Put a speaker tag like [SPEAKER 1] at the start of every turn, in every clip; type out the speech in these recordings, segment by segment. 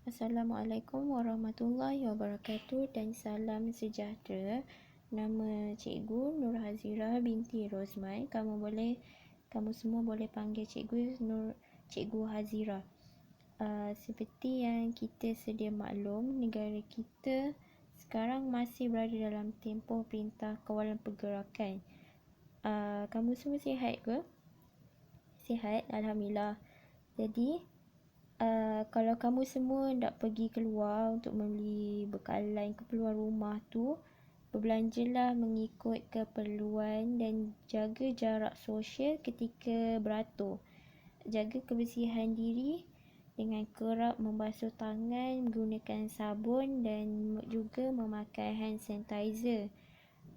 [SPEAKER 1] Assalamualaikum warahmatullahi wabarakatuh dan salam sejahtera. Nama Cikgu Nur Hazira binti Rosman. Kamu semua boleh panggil Cikgu Hazira. Seperti yang kita sedia maklum, negara kita sekarang masih berada dalam tempoh Perintah Kawalan Pergerakan. Kamu semua sihat ke? Sihat, Alhamdulillah. Jadi, kalau kamu semua nak pergi keluar untuk membeli bekalan keperluan rumah tu, berbelanjalah mengikut keperluan dan jaga jarak sosial ketika beratur. Jaga kebersihan diri dengan kerap membasuh tangan, menggunakan sabun dan juga memakai hand sanitizer.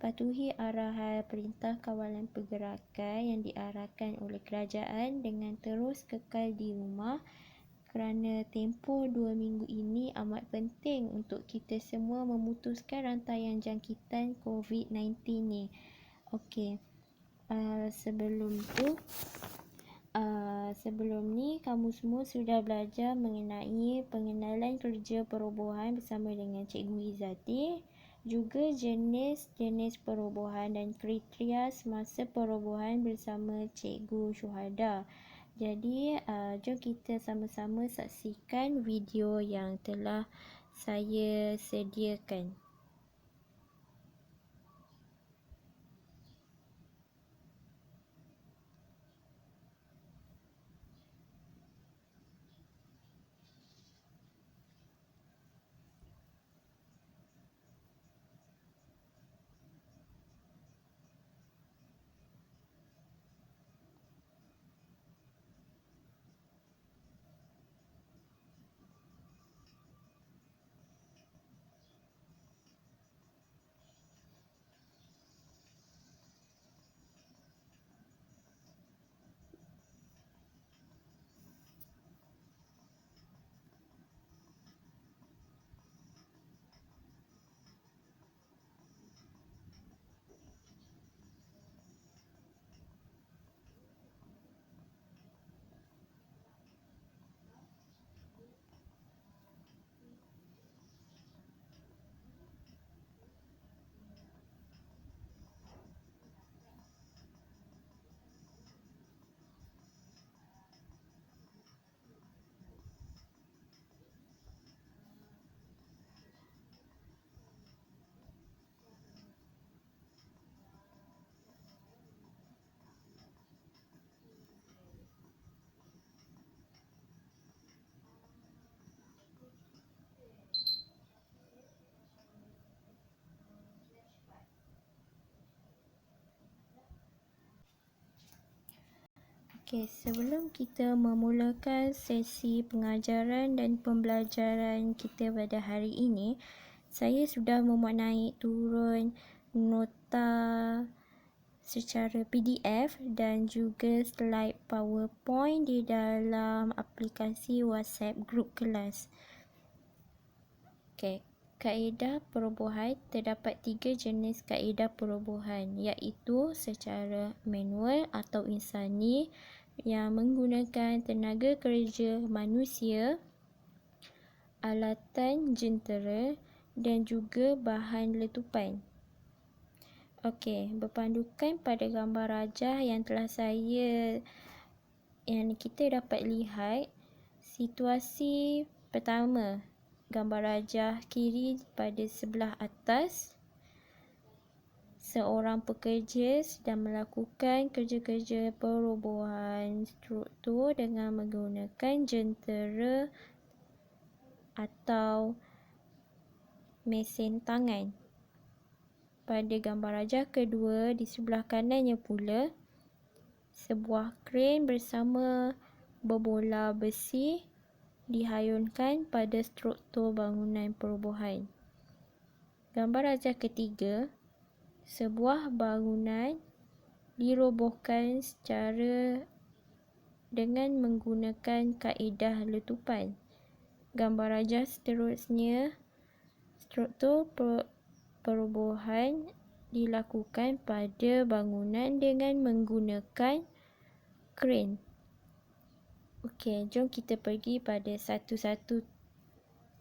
[SPEAKER 1] Patuhi arahan Perintah Kawalan Pergerakan yang diarahkan oleh kerajaan dengan terus kekal di rumah kerana tempoh 2 minggu ini amat penting untuk kita semua memutuskan rantaian jangkitan COVID-19 ni. Okey, sebelum ni kamu semua sudah belajar mengenai pengenalan kerja perobohan bersama dengan Cikgu Izzati, juga jenis-jenis perobohan dan kriteria semasa perobohan bersama Cikgu Syuhada. Jadi, jom kita sama-sama saksikan video yang telah saya sediakan. Okey, sebelum kita memulakan sesi pengajaran dan pembelajaran kita pada hari ini, saya sudah memuat naik turun nota secara PDF dan juga slide PowerPoint di dalam aplikasi WhatsApp grup kelas. Okey, kaedah perobohan terdapat 3 jenis kaedah perobohan, iaitu secara manual atau insani yang menggunakan tenaga kerja manusia, alatan jentera dan juga bahan letupan. Okey, berpandukan pada gambar rajah yang kita dapat lihat, situasi pertama, gambar rajah kiri pada sebelah atas, seorang pekerja sedang melakukan kerja-kerja perobohan struktur dengan menggunakan jentera atau mesin tangan. Pada gambar rajah kedua di sebelah kanannya pula, sebuah kren bersama berbola besi dihayunkan pada struktur bangunan perobohan. Gambar rajah ketiga, sebuah bangunan dirobohkan dengan menggunakan kaedah letupan. Gambar rajah seterusnya, struktur perobohan dilakukan pada bangunan dengan menggunakan kren. Okey, jom kita pergi pada satu-satu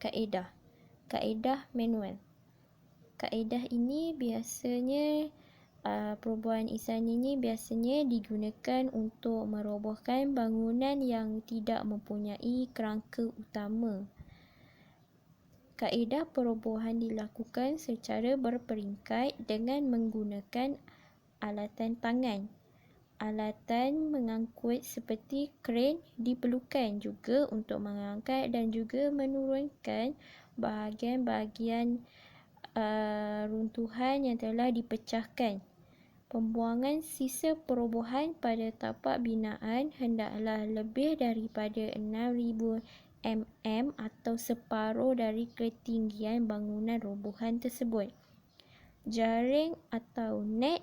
[SPEAKER 1] kaedah. Kaedah manual. Kaedah ini biasanya perubahan insani ini biasanya digunakan untuk merobohkan bangunan yang tidak mempunyai kerangka utama. Kaedah perobohan dilakukan secara berperingkat dengan menggunakan alatan tangan. Alatan mengangkut seperti kren diperlukan juga untuk mengangkat dan juga menurunkan bahagian-bahagian runtuhan yang telah dipecahkan. Pembuangan sisa perobohan pada tapak binaan hendaklah lebih daripada 6,000 mm atau separuh dari ketinggian bangunan robohan tersebut. Jaring atau net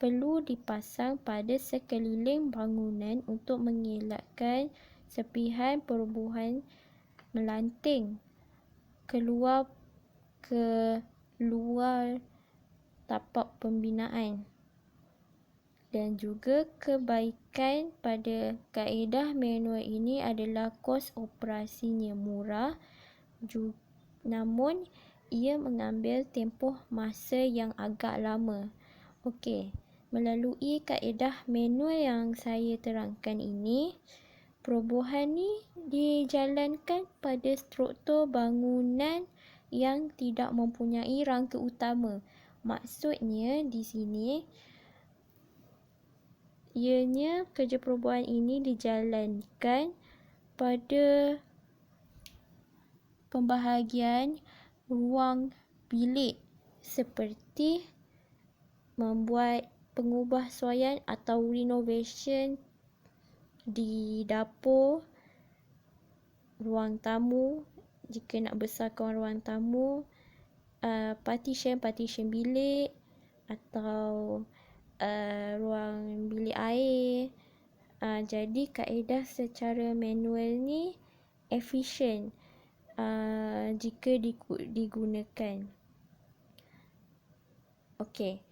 [SPEAKER 1] perlu dipasang pada sekeliling bangunan untuk mengelakkan serpihan perobohan melanting keluar ke luar tapak pembinaan. Dan juga kebaikan pada kaedah manual ini adalah kos operasinya murah, namun ia mengambil tempoh masa yang agak lama. Okey, melalui kaedah manual yang saya terangkan ini, perobohan ni dijalankan pada struktur bangunan yang tidak mempunyai rangka utama. Maksudnya di sini, ianya kerja perobohan ini dijalankan pada pembahagian ruang bilik seperti membuat pengubahsuaian atau renovation di dapur, ruang tamu, jika nak besarkan ruang tamu, partition bilik atau ruang bilik air. Jadi kaedah secara manual ni efisien jika digunakan. Okey,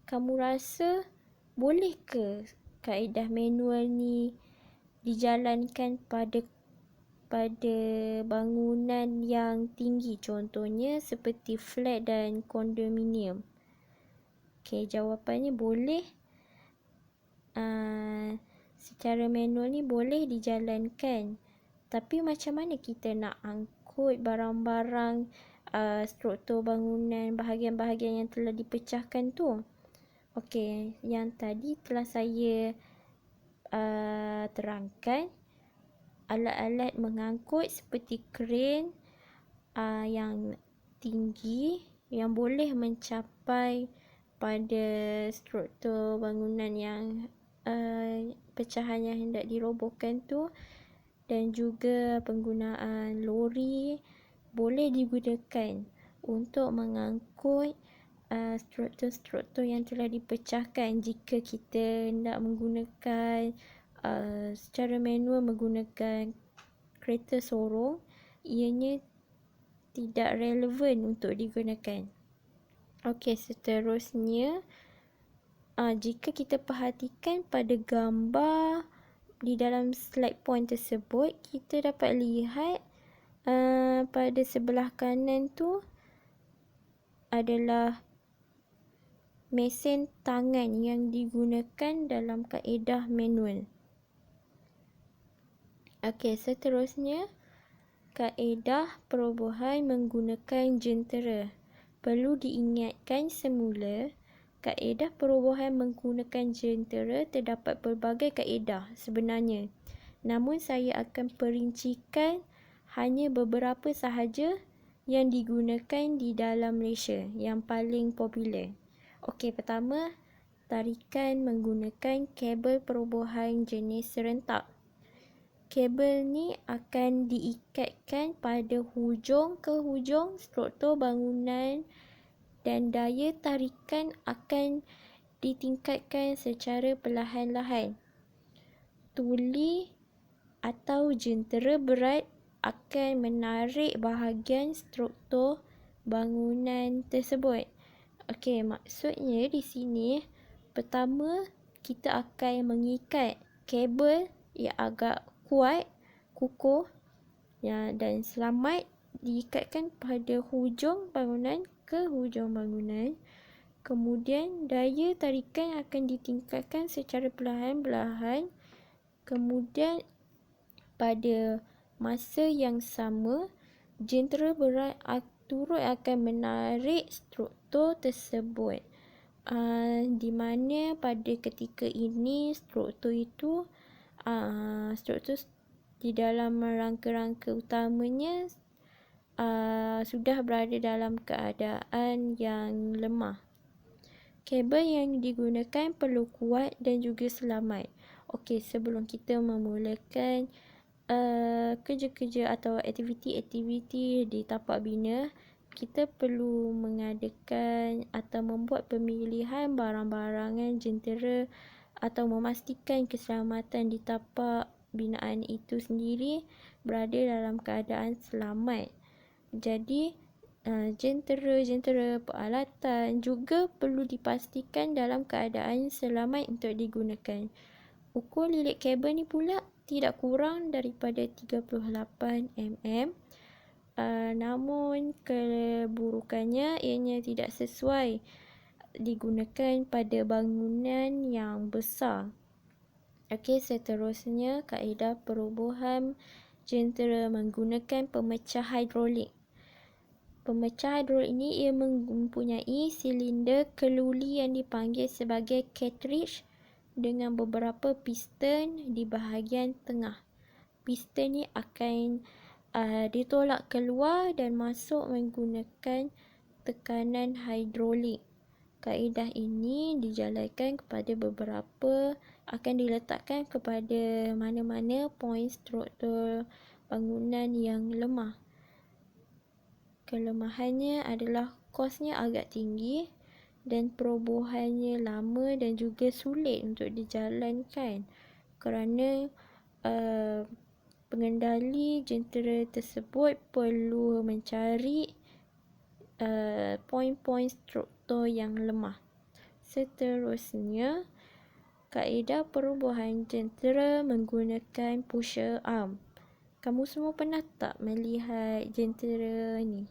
[SPEAKER 1] kamu rasa boleh ke kaedah manual ni dijalankan pada bangunan yang tinggi, contohnya seperti flat dan kondominium? Okey, jawapannya boleh. Secara manual ni boleh dijalankan. Tapi macam mana kita nak angkut barang-barang struktur bangunan, bahagian-bahagian yang telah dipecahkan tu? Okey, yang tadi telah saya terangkan, alat-alat mengangkut seperti kren yang tinggi yang boleh mencapai pada struktur bangunan yang pecahan yang hendak dirobohkan tu, dan juga penggunaan lori boleh digunakan untuk mengangkut struktur-struktur yang telah dipecahkan. Jika kita hendak menggunakan secara manual menggunakan kereta sorong, ianya tidak relevan untuk digunakan. Okey, seterusnya, jika kita perhatikan pada gambar di dalam slide point tersebut, kita dapat lihat pada sebelah kanan tu adalah mesin tangan yang digunakan dalam kaedah manual. Okey, seterusnya, kaedah perobohan menggunakan jentera. Perlu diingatkan semula, kaedah perobohan menggunakan jentera terdapat pelbagai kaedah sebenarnya. Namun saya akan perincikan hanya beberapa sahaja yang digunakan di dalam Malaysia yang paling popular. Okey, pertama, tarikan menggunakan kabel perobohan jenis serentak. Kabel ni akan diikatkan pada hujung ke hujung struktur bangunan dan daya tarikan akan ditingkatkan secara perlahan-lahan. Tuli atau jentera berat akan menarik bahagian struktur bangunan tersebut. Okey, maksudnya di sini, pertama kita akan mengikat kabel yang agak kuat, kukuh Ya, dan selamat diikatkan pada hujung bangunan ke hujung bangunan. Kemudian daya tarikan akan ditingkatkan secara perlahan-lahan. Kemudian pada masa yang sama, jentera berat turut akan menarik struktur tersebut. Di mana pada ketika ini struktur itu struktur di dalam rangka-rangka utamanya sudah berada dalam keadaan yang lemah. Kabel yang digunakan perlu kuat dan juga selamat. Okey, sebelum kita memulakan kerja-kerja atau aktiviti-aktiviti di tapak bina, kita perlu mengadakan atau membuat pemilihan barang-barangan jentera atau memastikan keselamatan di tapak binaan itu sendiri berada dalam keadaan selamat. Jadi jentera-jentera peralatan juga perlu dipastikan dalam keadaan selamat untuk digunakan. Ukur lilit kabel ni pula tidak kurang daripada 38 mm. Namun keburukannya ianya tidak sesuai digunakan pada bangunan yang besar. Okey, seterusnya kaedah perobohan jentera menggunakan pemecah hidrolik. Pemecah hidrolik ini ia mempunyai silinder keluli yang dipanggil sebagai cartridge dengan beberapa piston di bahagian tengah. Piston ni akan ditolak keluar dan masuk menggunakan tekanan hidrolik. Kaedah ini dijalankan kepada akan diletakkan kepada mana-mana poin struktur bangunan yang lemah. Kelemahannya adalah kosnya agak tinggi dan perobohannya lama dan juga sulit untuk dijalankan kerana pengendali jentera tersebut perlu mencari poin-poin struktur yang lemah. Seterusnya, kaedah perobohan jentera menggunakan pusher arm. Kamu semua pernah tak melihat jentera ni?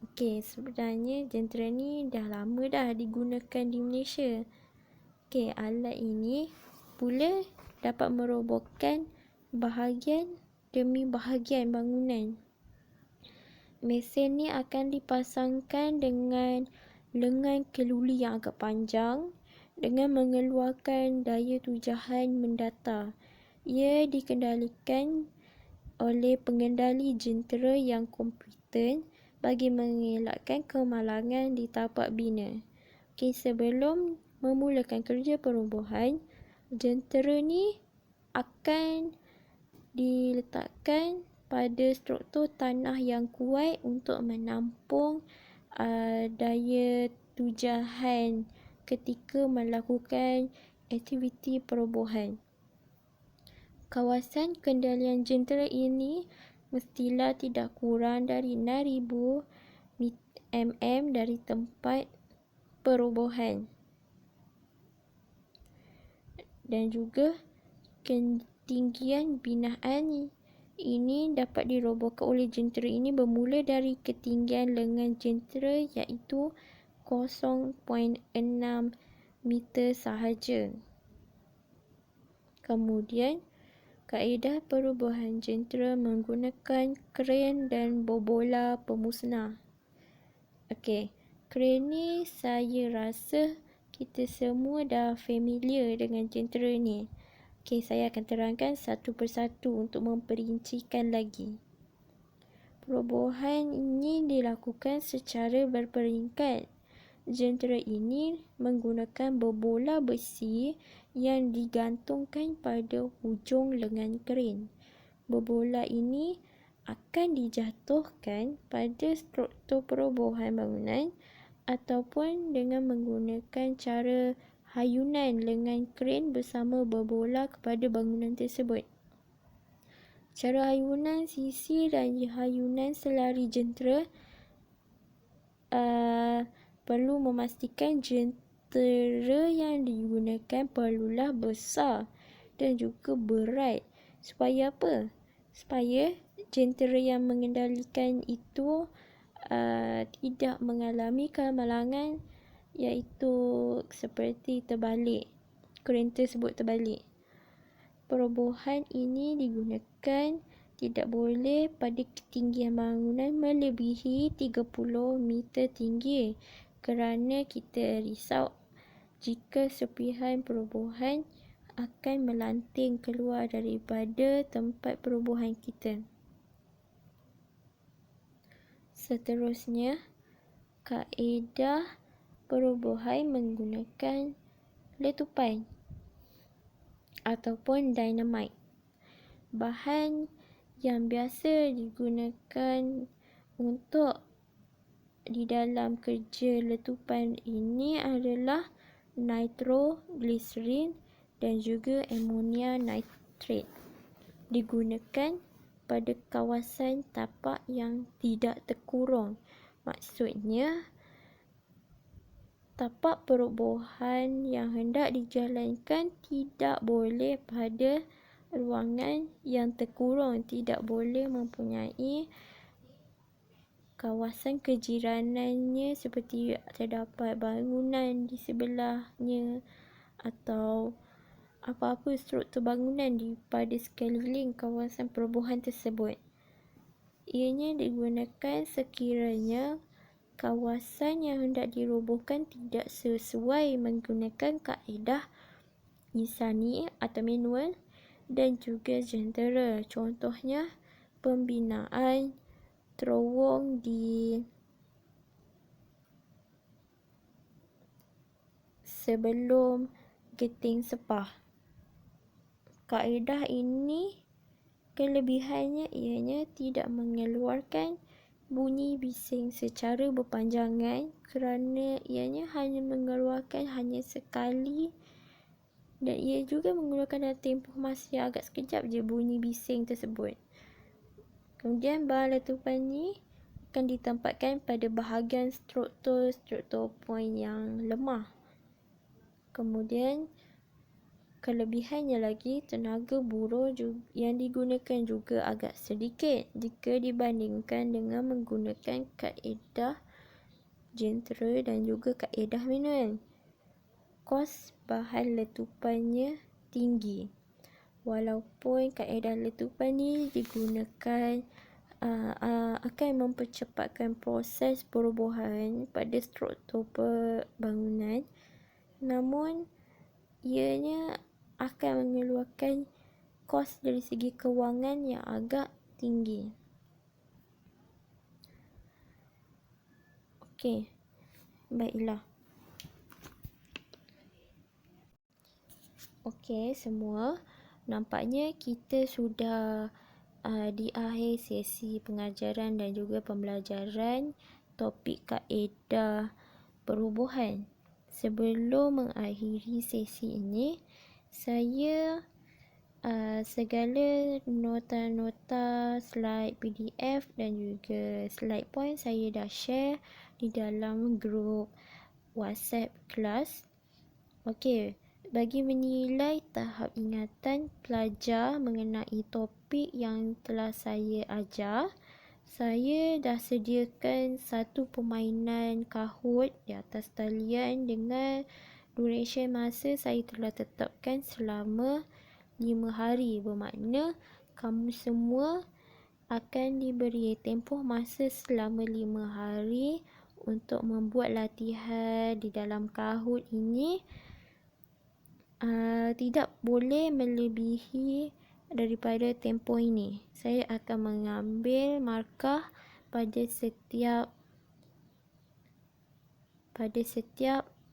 [SPEAKER 1] Okey, sebenarnya jentera ni dah lama dah digunakan di Malaysia. Okey, alat ini pula dapat merobohkan bahagian demi bahagian bangunan. Mesin ni akan dipasangkan dengan lengan keluli yang agak panjang dengan mengeluarkan daya tujahan mendatar. Ia dikendalikan oleh pengendali jentera yang kompeten bagi mengelakkan kemalangan di tapak bina. Okey, sebelum memulakan kerja perobohan, jentera ni akan diletakkan pada struktur tanah yang kuat untuk menampung daya tujahan ketika melakukan aktiviti perobohan. Kawasan kendalian jentera ini mestilah tidak kurang dari 6,000 mm dari tempat perobohan. Dan juga ketinggian binaan ini dapat dirobohkan oleh jentera ini bermula dari ketinggian lengan jentera iaitu 0.6 meter sahaja. Kemudian kaedah perobohan jentera menggunakan kren dan bobola pemusnah. Okey, kren ni saya rasa kita semua dah familiar dengan jentera ni. Okey, saya akan terangkan satu persatu untuk memperincikan lagi. Perobohan ini dilakukan secara berperingkat. Jentera ini menggunakan bobola besi yang digantungkan pada hujung lengan kren. Bobola ini akan dijatuhkan pada struktur perobohan bangunan ataupun dengan menggunakan cara hayunan lengan kren bersama bobola kepada bangunan tersebut. Cara hayunan sisi dan hayunan selari jentera perlu memastikan jentera yang digunakan perlulah besar dan juga berat. Supaya apa? Supaya jentera yang mengendalikan itu tidak mengalami kemalangan, iaitu seperti terbalik, kereta tersebut terbalik. Perobohan ini digunakan tidak boleh pada ketinggian bangunan melebihi 30 meter tinggi, kerana kita risau jika serpihan perobohan akan melanting keluar daripada tempat perobohan kita. Seterusnya, kaedah perobohan menggunakan letupan ataupun dinamite. Bahan yang biasa digunakan untuk di dalam kerja letupan ini adalah nitroglycerin dan juga amonia nitrate. Digunakan pada kawasan tapak yang tidak terkurung. Maksudnya, tapak perobohan yang hendak dijalankan tidak boleh pada ruangan yang terkurung, tidak boleh mempunyai kawasan kejiranannya seperti terdapat bangunan di sebelahnya atau apa-apa struktur bangunan di pada sekeliling kawasan perobohan tersebut. Ianya digunakan sekiranya kawasan yang hendak dirobohkan tidak sesuai menggunakan kaedah insani atau manual dan juga jentera. Contohnya, pembinaan terowong di sebelum geting sepah. Kaedah ini kelebihannya ianya tidak mengeluarkan bunyi bising secara berpanjangan, kerana ianya hanya mengeluarkan hanya sekali, dan ia juga mengeluarkan dalam tempoh masa yang agak sekejap je bunyi bising tersebut. Kemudian bahan letupan ni akan ditempatkan pada bahagian struktur point yang lemah. Kemudian kelebihannya lagi, tenaga buruh yang digunakan juga agak sedikit jika dibandingkan dengan menggunakan kaedah jentera dan juga kaedah manual. Kos bahan letupannya tinggi. Walaupun kaedah letupan ni digunakan akan mempercepatkan proses perobohan pada struktur bangunan, namun ianya akan mengeluarkan kos dari segi kewangan yang agak tinggi. Okey, baiklah. Okey, semua. Nampaknya kita sudah di akhir sesi pengajaran dan juga pembelajaran topik kaedah perobohan. Sebelum mengakhiri sesi ini, saya segala nota-nota, slide PDF dan juga slide point saya dah share di dalam grup WhatsApp kelas. Okey, bagi menilai tahap ingatan pelajar mengenai topik yang telah saya ajar, saya dah sediakan satu permainan Kahoot di atas talian dengan duration masa saya telah tetapkan selama 5 hari. Bermakna kamu semua akan diberi tempoh masa selama 5 hari untuk membuat latihan di dalam Kahoot ini. Tidak boleh melebihi daripada tempoh ini. Saya akan mengambil markah pada setiap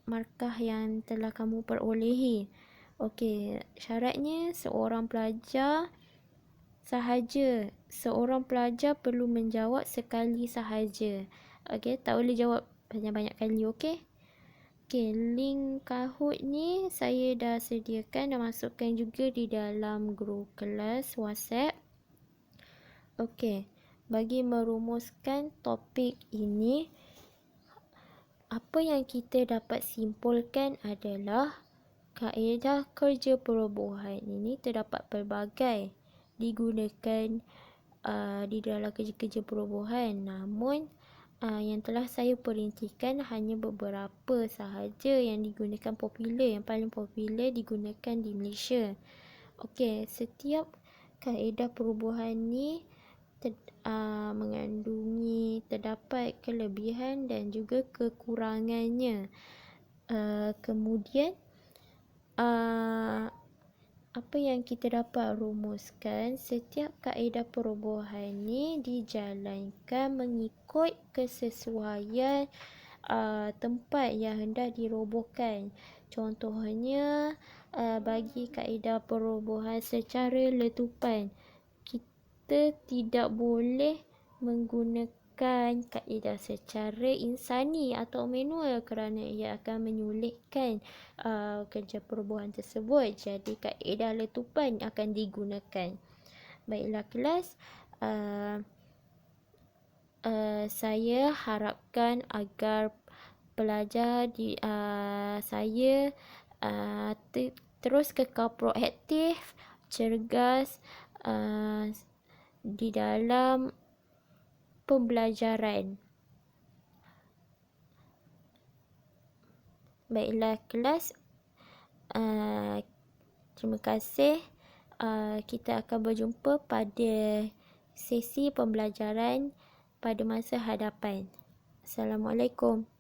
[SPEAKER 1] markah yang telah kamu perolehi. Okey, syaratnya seorang pelajar perlu menjawab sekali sahaja. Okey, tak boleh jawab banyak-banyak kali, okey? Okey, link Kahoot ni saya dah sediakan dan masukkan juga di dalam grup kelas WhatsApp. Okey, bagi merumuskan topik ini, apa yang kita dapat simpulkan adalah kaedah kerja perobohan ini terdapat pelbagai digunakan di dalam kerja-kerja perobohan. Namun yang telah saya perintikan hanya beberapa sahaja yang digunakan popular, yang paling popular digunakan di Malaysia. Okey, setiap kaedah perubahan ni mengandungi terdapat kelebihan dan juga kekurangannya. Kemudian apa yang kita dapat rumuskan, setiap kaedah perubahan ni dijalankan mengikut kesesuaian tempat yang hendak dirobohkan. Contohnya, bagi kaedah perubahan secara letupan, kita tidak boleh menggunakan kaedah secara insani atau manual kerana ia akan menyulitkan kerja perubahan tersebut. Jadi kaedah letupan akan digunakan. Baiklah kelas, saya harapkan agar pelajar saya terus kekal proaktif, cergas di dalam pembelajaran. Baiklah kelas, terima kasih. Kita akan berjumpa pada sesi pembelajaran pada masa hadapan. Assalamualaikum.